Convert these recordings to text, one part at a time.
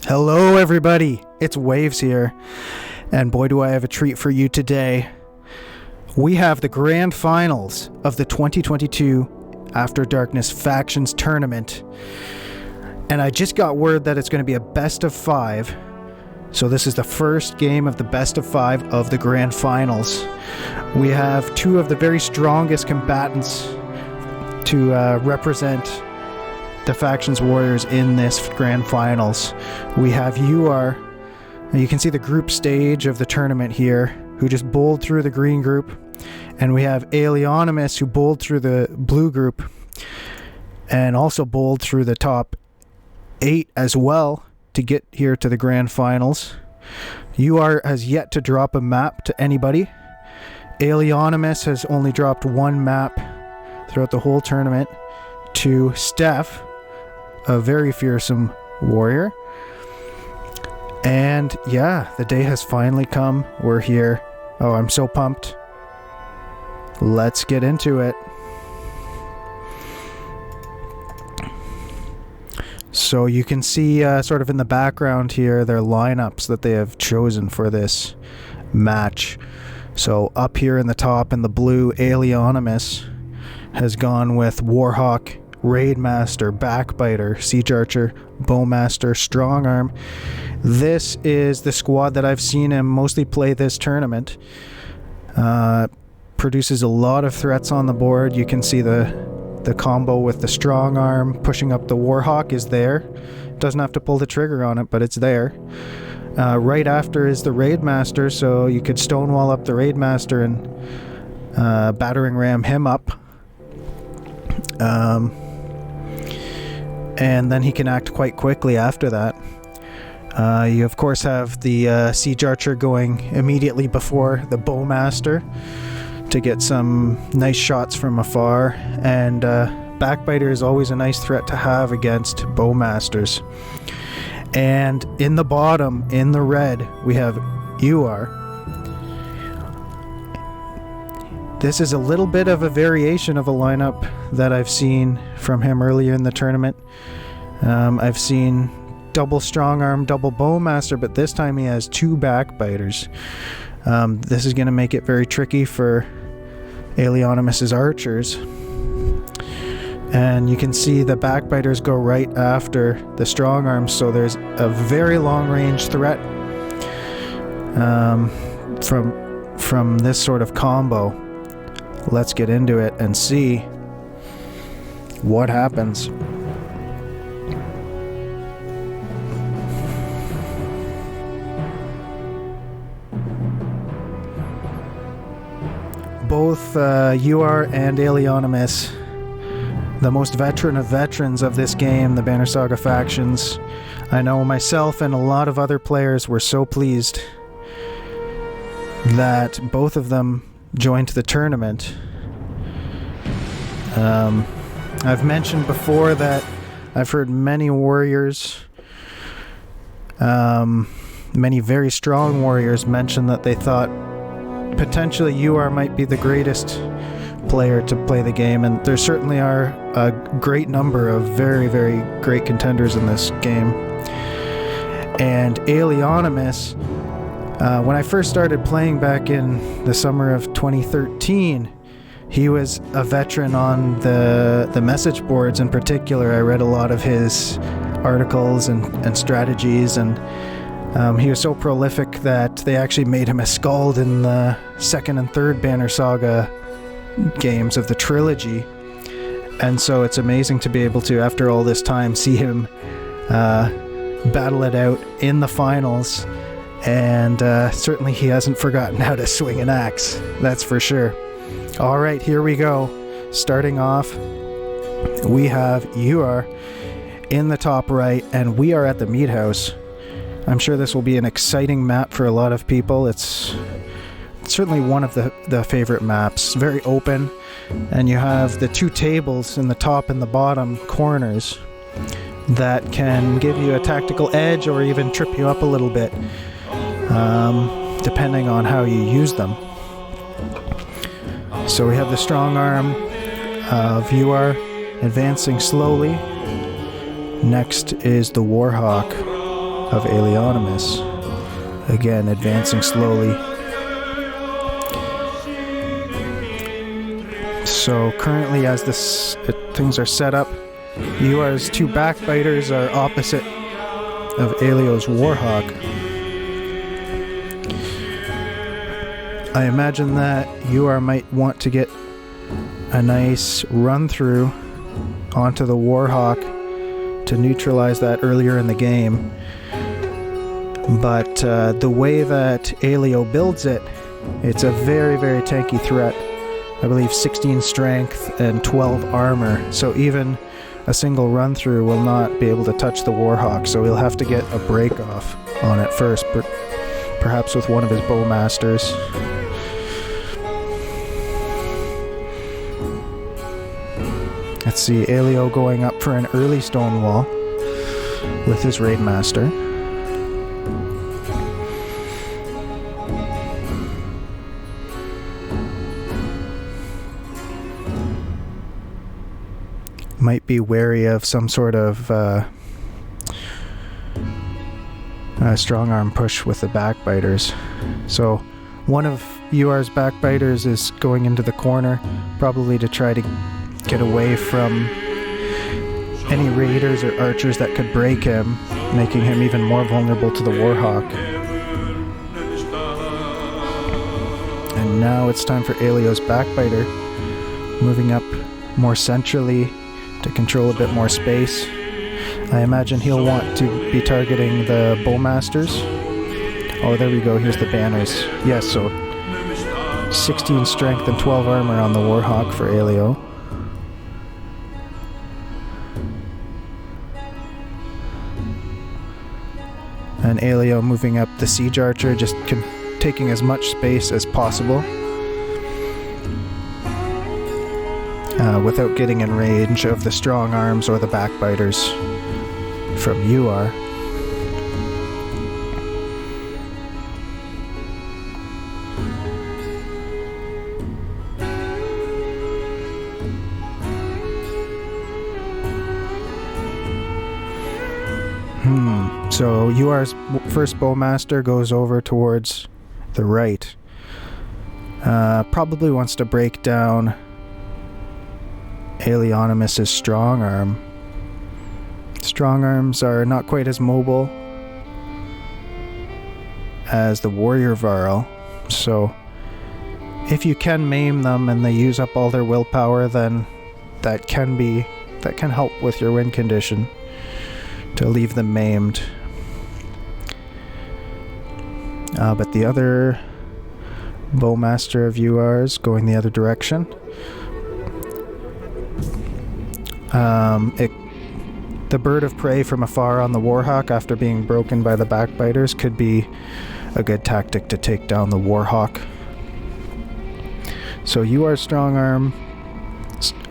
Hello everybody, it's Waves here, and boy do I have a treat for you today. We have the grand finals of the 2022 After Darkness Factions Tournament, and I just got word that it's going to be a best of 5, so this is the first game of the best of 5 of the grand finals. We have two of the very strongest combatants to represent the factions warriors in this grand finals. We have euar, and you can see the group stage of the tournament here, who just bowled through the green group, and we have Aleonymous, who bowled through the blue group and also bowled through the top 8 as well to get here to the grand finals. euar has yet to drop a map to anybody. Aleonymous has only dropped one map throughout the whole tournament to Steph, a very fearsome warrior. And yeah, the day has finally come. We're here. Oh, I'm so pumped. Let's get into it. So you can see sort of in the background here their lineups that they have chosen for this match. So up here in the top in the blue, Aleonymous has gone with Warhawk, Raidmaster, Backbiter, Siege Archer, Bowmaster, Strongarm. This is the squad that I've seen him mostly play this tournament. Produces a lot of threats on the board. You can see the combo with the Strongarm pushing up the Warhawk is there. Doesn't have to pull the trigger on it, but it's there. Right after is the Raidmaster, so you could stonewall up the Raidmaster and battering ram him up. And then he can act quite quickly after that. You of course have the Siege Archer going immediately before the Bowmaster to get some nice shots from afar, and Backbiter is always a nice threat to have against Bowmasters. And in the bottom, in the red, we have euar. This is a little bit of a variation of a lineup that I've seen from him earlier in the tournament. I've seen double Strongarm, double Bowmaster, but this time he has two Backbiters. This is going to make it very tricky for Aleonymous's archers. And you can see the Backbiters go right after the Strongarms, so there's a very long range threat from this sort of combo. Let's get into it and see what happens. Both euar and Aleonymous, the most veteran of veterans of this game, the Banner Saga factions. I know myself and a lot of other players were so pleased that both of them joined the tournament. I've mentioned before that I've heard many warriors, many very strong warriors mention that they thought potentially euar might be the greatest player to play the game, and there certainly are a great number of very, very great contenders in this game. And Aleonymous, when I first started playing back in the summer of 2013, he was a veteran on the message boards in particular. I read a lot of his articles and strategies, and he was so prolific that they actually made him a Skald in the second and third Banner Saga games of the trilogy. And so it's amazing to be able to, after all this time, see him battle it out in the finals. And certainly he hasn't forgotten how to swing an axe, that's for sure. All right, here we go. Starting off, we have euar in the top right, and we are at the Meat House. I'm sure this will be an exciting map for a lot of people. It's certainly one of the favorite maps. Very open, and you have the two tables in the top and the bottom corners that can give you a tactical edge or even trip you up a little bit, depending on how you use them. So we have the Strongarm of euar advancing slowly. Next is the Warhawk of Aleonymous. Again, advancing slowly. So currently, as things are set up, euar's two backbiters are opposite of Aleo's warhawk. I imagine that euar might want to get a nice run through onto the warhawk to neutralize that earlier in the game. But the way that Aleo builds it, it's a very, very tanky threat. I believe 16 strength and 12 armor, so even a single run through will not be able to touch the warhawk, so he'll have to get a break off on it first, perhaps with one of his bowmasters. Let's see, Aleo going up for an early stone wall with his raidmaster. Might be wary of some sort of strong arm push with the backbiters. So one of euar's backbiters is going into the corner, probably to try to get away from any raiders or archers that could break him, making him even more vulnerable to the warhawk. And now it's time for Aleo's backbiter, moving up more centrally to control a bit more space. I imagine he'll want to be targeting the bowmasters. Oh, there we go, here's the banners. Yes, so 16 strength and 12 armor on the warhawk for Aleo. And Aleo moving up the siege archer, just taking as much space as possible without getting in range of the strong arms or the backbiters from euar. So euar's first bowmaster goes over towards the right. Probably wants to break down Aleonymous's strong arm. Strong arms are not quite as mobile as the warrior Varl, so if you can maim them and they use up all their willpower, then that can help with your win condition to leave them maimed. But the other bowmaster of euar's going the other direction. The bird of prey from afar on the warhawk after being broken by the backbiters could be a good tactic to take down the warhawk. So euar's strong arm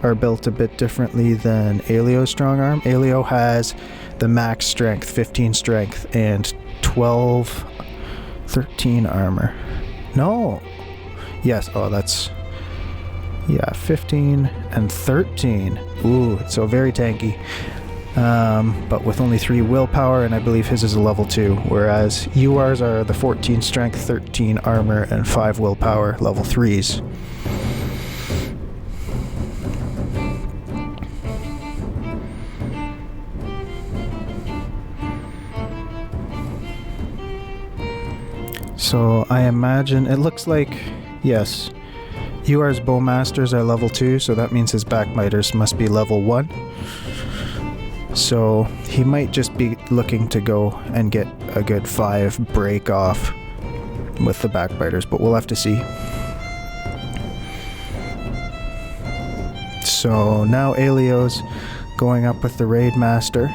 are built a bit differently than Aleo's strong arm. Aleo has the max strength, 15 strength, and 13 armor. No. Yes, oh, that's... yeah, 15 and 13. Ooh, so very tanky. But with only 3 willpower, and I believe his is a level 2, whereas euar's are the 14 strength, 13 armor, and 5 willpower, level 3s. So I imagine, it looks like, yes, euar's bowmasters are level 2, so that means his backbiters must be level 1. So he might just be looking to go and get a good 5 break off with the backbiters, but we'll have to see. So now Aleo's going up with the raidmaster.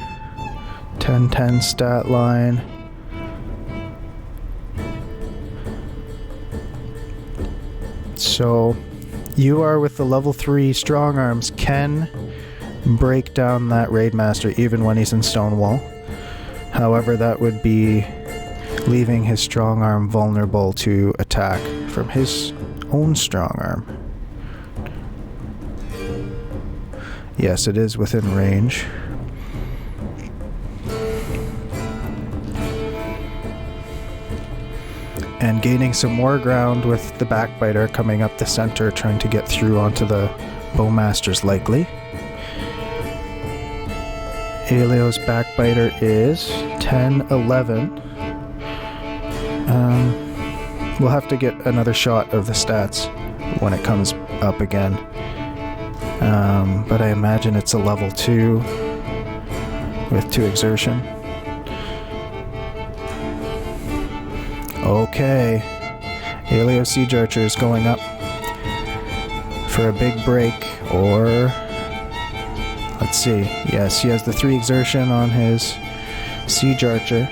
10-10 stat line. So euar with the level 3 strong arms can break down that raidmaster even when he's in Stonewall. However, that would be leaving his strong arm vulnerable to attack from his own strong arm. Yes, it is within range. and gaining some more ground with the backbiter coming up the center, trying to get through onto the bowmasters likely. Aleo's backbiter is 10-11. We'll have to get another shot of the stats when it comes up again. But I imagine it's a level 2 with 2 exertion. Okay. Aleo Siege Archer is going up for a big break, or let's see. Yes, he has the 3 exertion on his Siege Archer.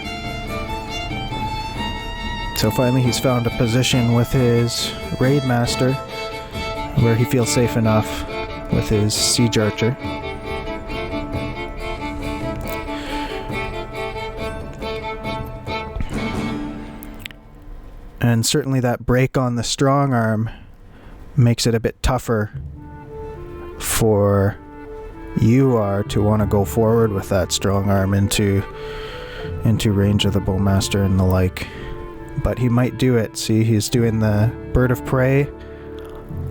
So finally he's found a position with his Raid Master where he feels safe enough with his Siege Archer. And certainly that break on the strong arm makes it a bit tougher for euar to want to go forward with that strong arm into range of the bowmaster and the like. But he might do it. See, he's doing the bird of prey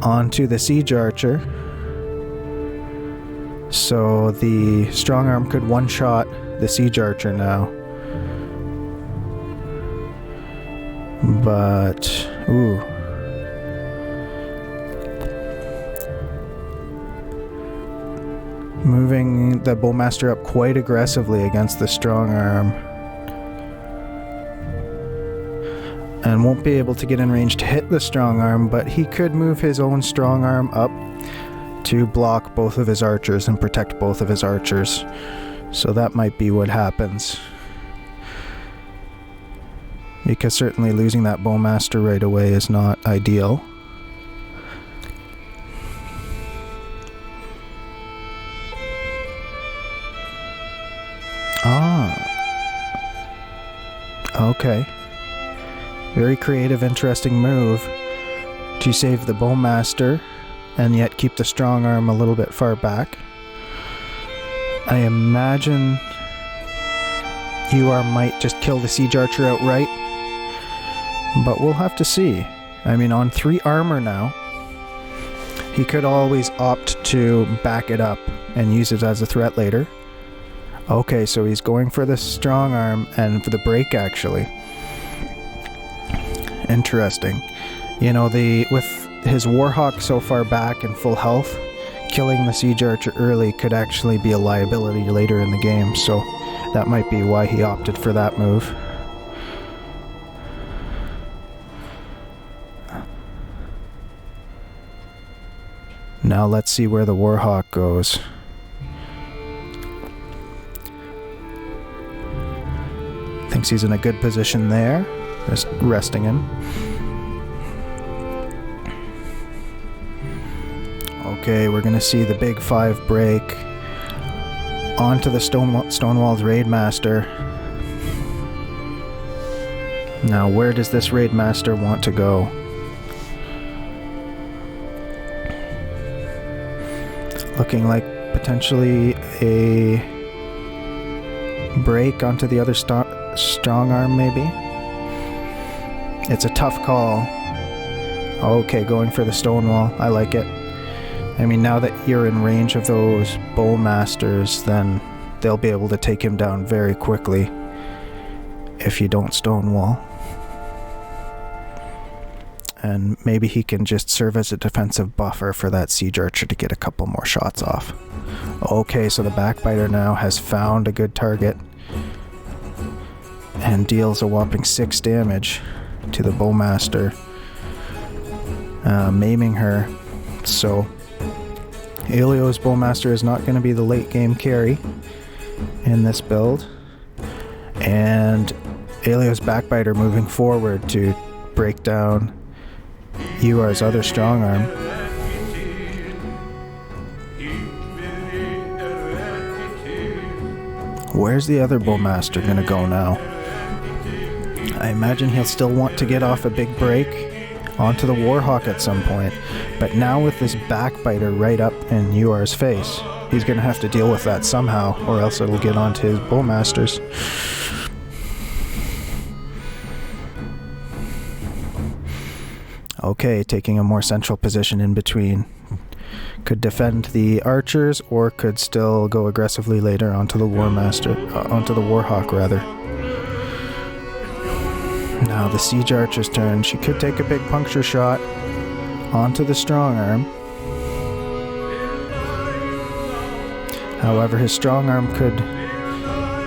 onto the siege archer. So the strong arm could one-shot the siege archer now. But, ooh. Moving the bowmaster up quite aggressively against the strong arm. And won't be able to get in range to hit the strong arm, but he could move his own strong arm up to block both of his archers and protect both of his archers. So that might be what happens. Because certainly losing that bowmaster right away is not ideal. Okay. Very creative, interesting move to save the bowmaster and yet keep the strong arm a little bit far back. I imagine euar might just kill the siege archer outright, but we'll have to see. I mean, on 3 armor now, he could always opt to back it up and use it as a threat later. Okay, so he's going for the strong arm and for the break, actually. Interesting. You know, with his Warhawk so far back and full health, killing the siege archer early could actually be a liability later in the game, so that might be why he opted for that move. Now let's see where the Warhawk goes. Thinks he's in a good position there. Just resting him. Okay, we're gonna see the big 5 break onto the Stonewall's Raid Master. Now, where does this Raid Master want to go? Looking like potentially a break onto the other strong arm, maybe? It's a tough call. Okay, going for the Stonewall. I like it. I mean, now that you're in range of those bowmasters, then they'll be able to take him down very quickly if you don't Stonewall. And maybe he can just serve as a defensive buffer for that siege archer to get a couple more shots off. Okay, so the backbiter now has found a good target and deals a whopping 6 damage to the bowmaster, maiming her. So Aleo's bowmaster is not going to be the late game carry in this build, and Aleo's backbiter moving forward to break down euar's other strong arm. Where's the other bowmaster gonna go now? I imagine he'll still want to get off a big break onto the Warhawk at some point, but now with this backbiter right up in euar's face, he's gonna have to deal with that somehow, or else it'll get onto his bowmasters. Okay, taking a more central position in between. Could defend the archers, or could still go aggressively later onto the onto the Warhawk rather. Now the siege archer's turn. She could take a big puncture shot onto the strong arm. However, his strong arm could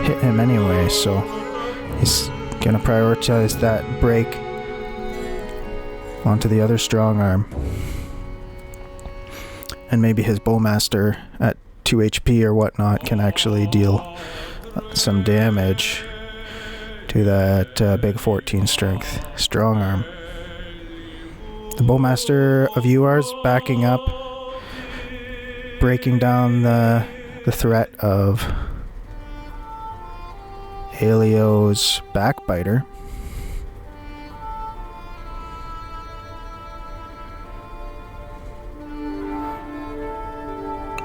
hit him anyway, so he's gonna prioritize that break onto the other strong arm. And maybe his bowmaster at 2 HP or whatnot can actually deal some damage to that big 14 strength strong arm. The bowmaster of euar's backing up, breaking down the threat of Aleo's backbiter.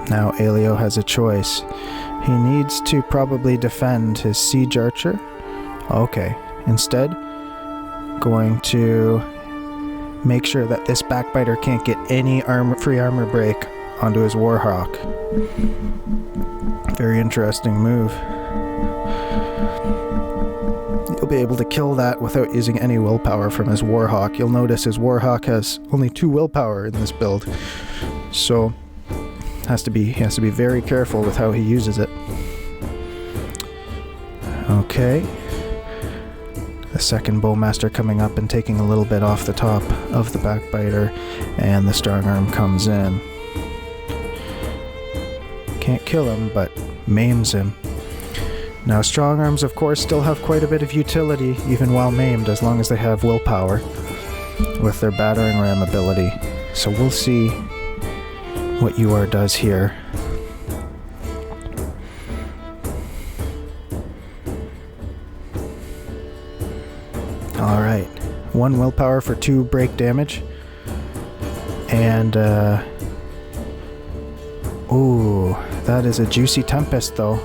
Now Aleo has a choice. He needs to probably defend his siege archer. Okay, instead, going to make sure that this backbiter can't get any free armor break onto his Warhawk. Very interesting move. He'll be able to kill that without using any willpower from his Warhawk. You'll notice his Warhawk has only 2 willpower in this build, so he has to be very careful with how he uses it. Okay. The second bowmaster coming up and taking a little bit off the top of the backbiter, and the strong arm comes in. Can't kill him, but maims him. Now strong arms, of course, still have quite a bit of utility, even while maimed, as long as they have willpower with their battering ram ability. So we'll see what euar does here. Alright, 1 willpower for 2 break damage. And, ooh, that is a juicy Tempest, though.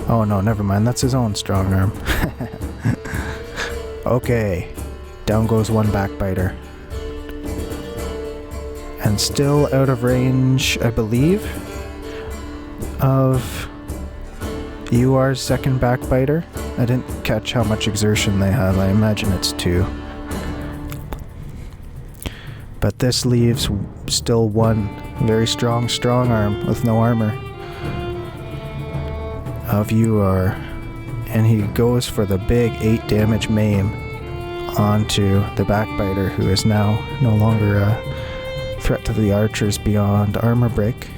Oh no, never mind, that's his own strong arm. Okay, down goes 1 backbiter. And still out of range, I believe, of euar's second backbiter. I didn't catch how much exertion they have. I imagine it's 2. But this leaves still 1 very strong arm with no armor of euar. And he goes for the big 8 damage maim onto the backbiter, who is now no longer a threat to the archers beyond armor break.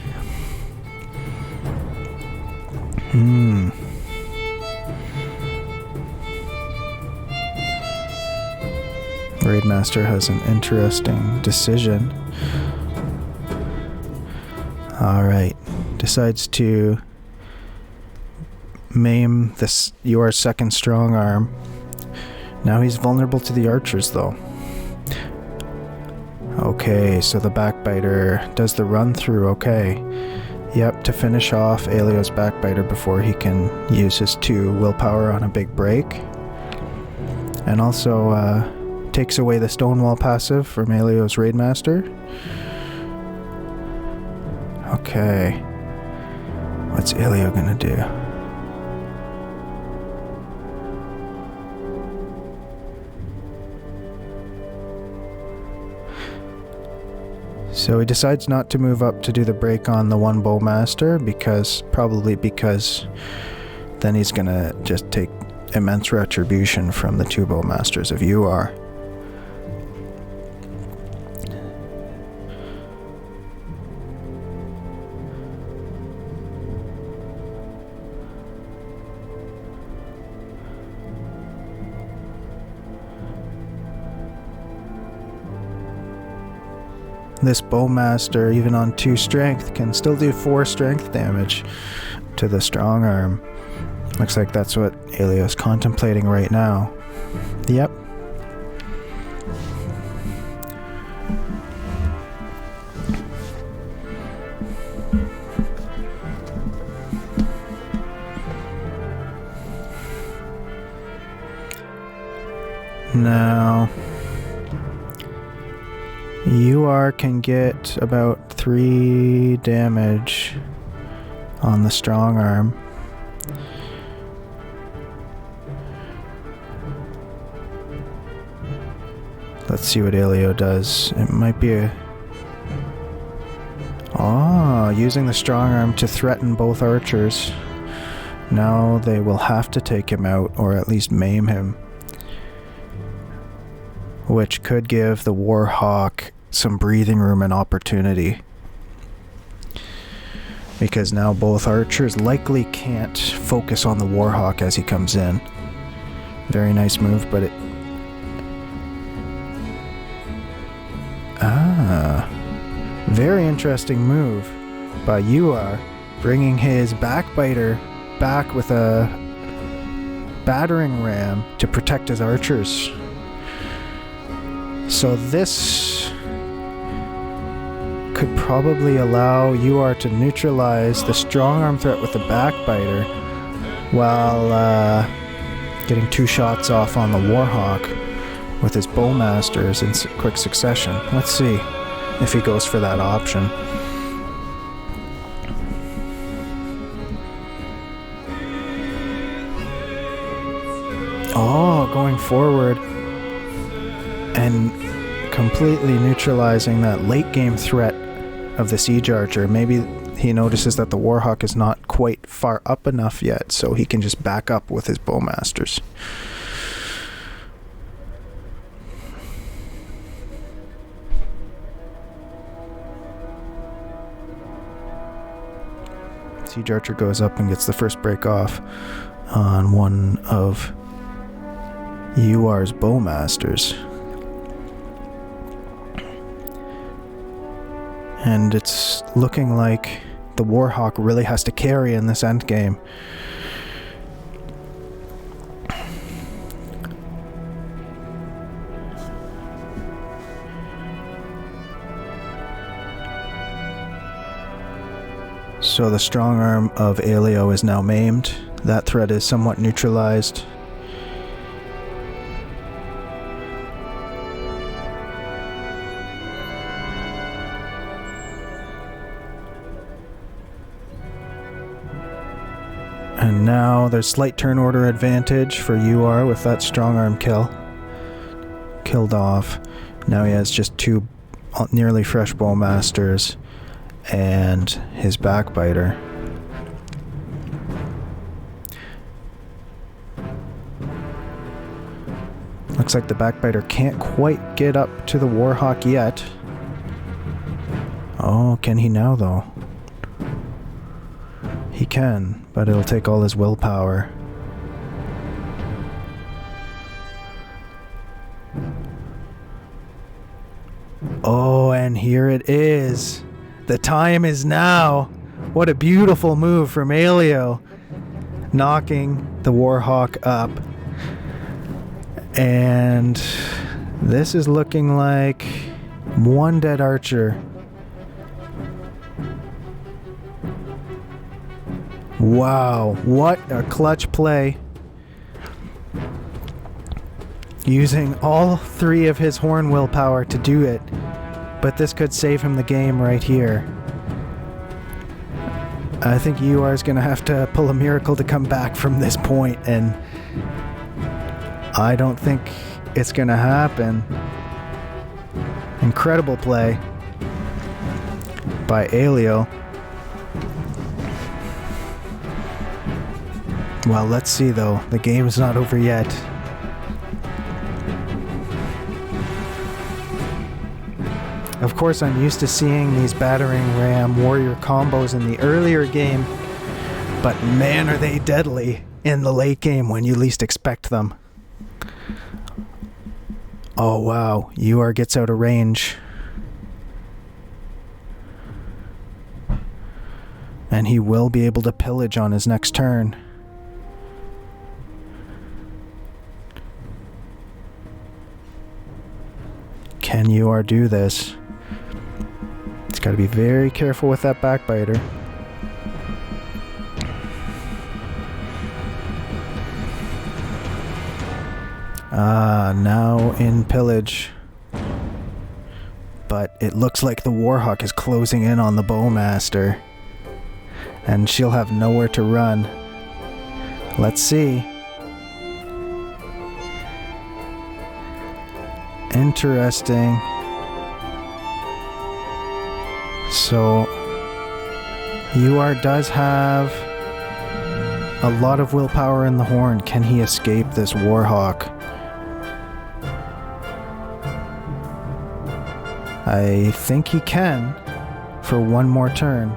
Raidmaster has an interesting decision. Alright, decides to maim this euar's second strong arm. Now he's vulnerable to the archers, though. Okay, so the backbiter does the run through. Okay. Yep, to finish off Aleo's backbiter before he can use his 2 willpower on a big break. And also takes away the Stonewall passive from Aleo's Raidmaster. Okay. What's Aleo gonna do? So he decides not to move up to do the break on the 1 bowmaster, probably because then he's gonna just take immense retribution from the 2 bowmasters of euar. This bowmaster, even on 2 strength, can still do 4 strength damage to the strong arm. Looks like that's what Aleo's contemplating right now. Yep. Now, euar can get about 3 damage on the strong arm. Let's see what Aleo does. It might be a... using the strong arm to threaten both archers. Now they will have to take him out, or at least maim him. Which could give the Warhawk some breathing room and opportunity. Because now both archers likely can't focus on the Warhawk as he comes in. Very nice move, but it... very interesting move by euar, bringing his backbiter back with a battering ram to protect his archers. So this could probably allow euar to neutralize the strong arm threat with the backbiter while getting 2 shots off on the Warhawk with his bowmasters in quick succession. Let's see if he goes for that option. Going forward and completely neutralizing that late game threat of the siege archer. Maybe he notices that the Warhawk is not quite far up enough yet, so he can just back up with his bowmasters. Siege archer goes up and gets the first break off on one of euar's bowmasters. And it's looking like the Warhawk really has to carry in this endgame. So the strong arm of Aleo is now maimed. That threat is somewhat neutralized. And now there's slight turn order advantage for euar with that strong arm kill. Killed off. Now he has just 2 nearly fresh bowmasters and his backbiter. Looks like the backbiter can't quite get up to the Warhawk yet. Oh, can he now though? He can, but it'll take all his willpower. Oh, and here it is. The time is now. What a beautiful move from Aleo. Knocking the Warhawk up. And this is looking like 1 dead archer. Wow, what a clutch play. Using all 3 of his horn willpower to do it. But this could save him the game right here. I think euar is going to have to pull a miracle to come back from this point, and I don't think it's going to happen. Incredible play by Aleo. Well, let's see though. The game is not over yet. Of course, I'm used to seeing these battering ram warrior combos in the earlier game, but man, are they deadly in the late game when you least expect them. Oh wow, euar gets out of range. And he will be able to pillage on his next turn. Can euar do this? He's got to be very careful with that backbiter. Now in pillage. But it looks like the Warhawk is closing in on the Bowmaster. And she'll have nowhere to run. Let's see. Interesting. So, euar does have a lot of willpower in the horn. Can he escape this Warhawk? I think he can for one more turn.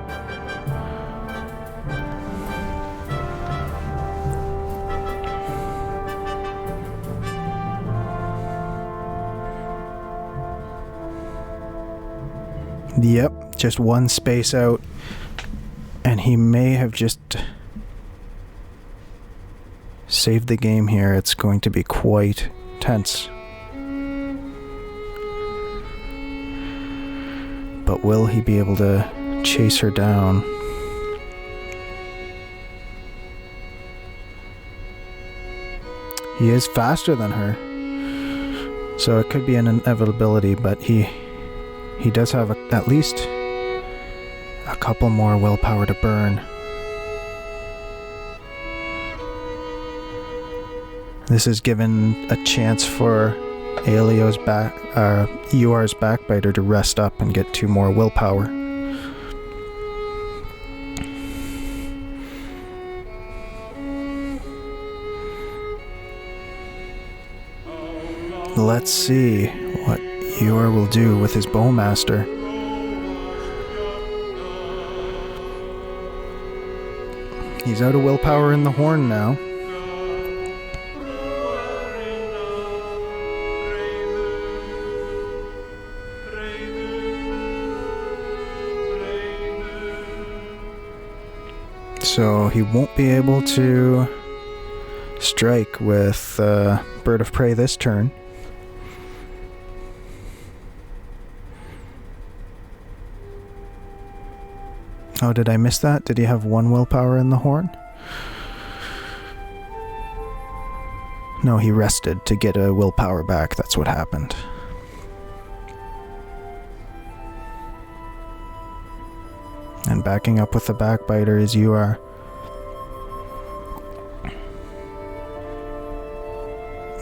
Yep, just one space out, and he may have just saved the game here. It's going to be quite tense. But will he be able to chase her down? He is faster than her, so it could be an inevitability, but he does have at least a couple more willpower to burn. This is given a chance for euar's backbiter to rest up and get 2 more willpower. Let's see what euar will do with his Bowmaster. He's out of willpower in the horn now. So he won't be able to strike with Bird of Prey this turn. Oh, did I miss that? Did he have 1 willpower in the horn? No, he rested to get a willpower back. That's what happened. And backing up with the backbiter is euar.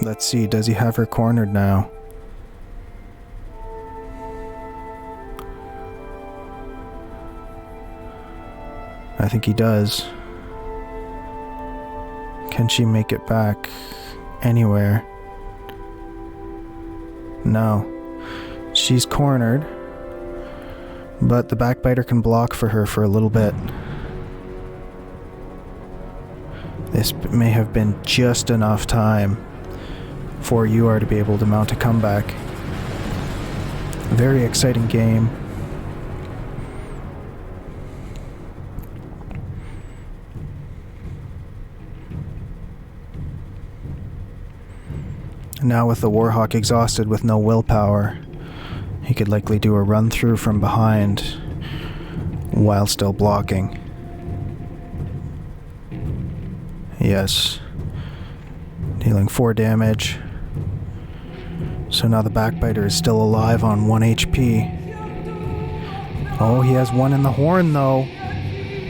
Let's see, does he have her cornered now? I think he does. Can she make it back anywhere? No. She's cornered, but the backbiter can block for her for a little bit. This may have been just enough time for euar to be able to mount a comeback. Very exciting game. Now with the Warhawk exhausted with no willpower, he could likely do a run through from behind while still blocking. Yes. Dealing 4 damage. So now the backbiter is still alive on 1 HP. Oh, he has 1 in the horn though.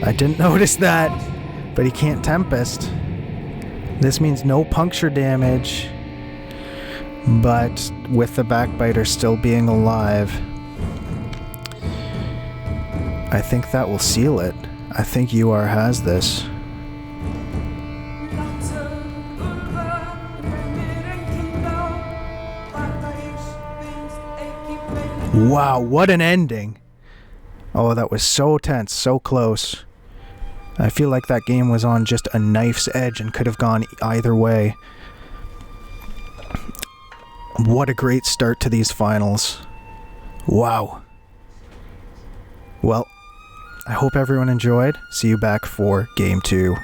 I didn't notice that, but he can't Tempest. This means no puncture damage. But with the backbiter still being alive, I think that will seal it. I think euar has this. Wow, what an ending. Oh, that was so tense, so close. I feel like that game was on just a knife's edge and could have gone either way. What a great start to these finals. Wow. Well, I hope everyone enjoyed. See you back for Game 2.